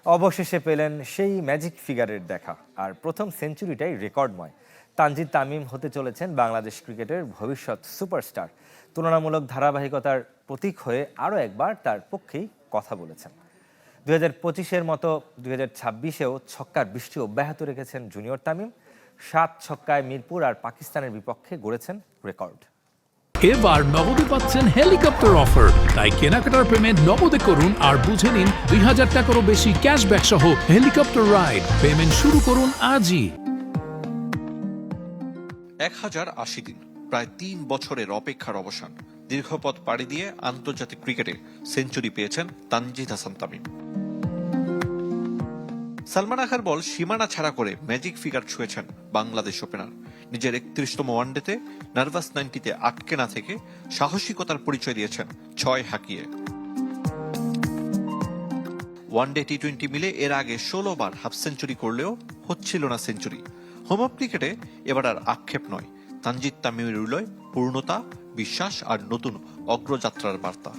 অবশেষে পেলেন সেই ম্যাজিক ফিগারের দেখা, আর প্রথম সেঞ্চুরিটাই রেকর্ডময়। তানজিদ তামিম হতে চলেছেন বাংলাদেশ ক্রিকেটের ভবিষ্যৎ সুপারস্টার। তুলনামূলক ধারাবাহিকতার প্রতীক হয়ে আরও একবার তার পক্ষেই কথা বলেছেন। 2025-এর মতো 2026-এও ছক্কার বৃষ্টি অব্যাহত রেখেছেন জুনিয়র তামিম। 7 ছক্কায় মিরপুর আর পাকিস্তানের বিপক্ষে গড়েছেন রেকর্ড। এবার নগদে পাচ্ছেন হেলিকপ্টার অফার, তাই কেনাকাটার পেমেন্ট নগদে করুন আর বুঝে নিন 2000 টাকারও বেশি ক্যাশব্যাক সহ হেলিকপ্টার রাইড। পেমেন্ট শুরু করুন আজই। 1080 দিন, প্রায় 3 বছরের অপেক্ষার অবসান। দীর্ঘ পথ পাড়ি দিয়ে আন্তর্জাতিক ক্রিকেটে সেঞ্চুরি পেয়েছেন তানজিদ হাসান তামিম। সালমান আখার বল সীমানা ছাড়া করে ম্যাজিক ফিগার ছুঁয়েছেন বাংলাদেশ ওপেনার। নিজের 31তম ওয়ানডেতে নার্ভাস 90-তে আটকে না থেকে সাহসিকতার পরিচয় দিয়েছেন 6 হাঁকিয়ে। ওয়ানডে টি-20 মিলে এর আগে 16 বার হাফ সেঞ্চুরি করলেও হচ্ছিল না সেঞ্চুরি। হোম অফ ক্রিকেটে এবার আর আক্ষেপ নয়, তানজিদ তামিমের হৃদয় পূর্ণতা, বিশ্বাস আর নতুন অগ্রযাত্রার বার্তা।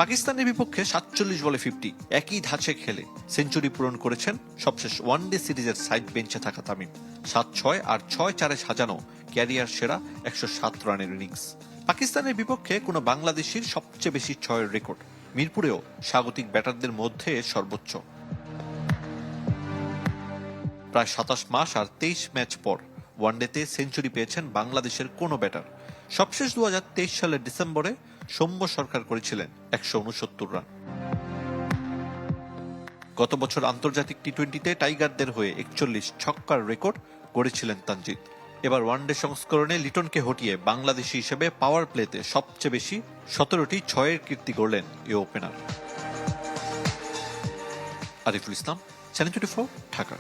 পাকিস্তানের বিপক্ষে 47 বলে 50 একই ধাঁচে খেলে সেঞ্চুরি পূরণ করেছেন সবশেষ ওয়ানডে সিরিজের সাইড বেঞ্চে থাকা তামিম। 7-6 আর 6-4-এ সাজানো ক্যারিয়ার সেরা 107 রানের ইনিংস। পাকিস্তানের বিপক্ষে কোনো বাংলাদেশির সবচেয়ে বেশি 6-এর রেকর্ড। মিরপুরেও স্বাগতিক ব্যাটারদের মধ্যে সর্বোচ্চ। প্রায় 27 মাস আর 23 ম্যাচ পর ওয়ানডেতে সেঞ্চুরি পেয়েছেন বাংলাদেশের কোনো ব্যাটার। সবশেষ 2023 সালের ডিসেম্বরে সৌম্য সরকার করেছিলেন 169 রান। গত বছর আন্তর্জাতিক টি-20-তে টাইগারদের হয়ে 41 ছক্কার রেকর্ড গড়েছিলেন তানজিদ। এবার ওয়ানডে সংস্করণে লিটনকে হটিয়ে বাংলাদেশি হিসেবে পাওয়ার প্লেতে সবচেয়ে বেশি 17টি 6-এর কীর্তি গড়লেন এ ওপেনার। আরিফুল ইসলাম, চ্যানেল 24, ঢাকা।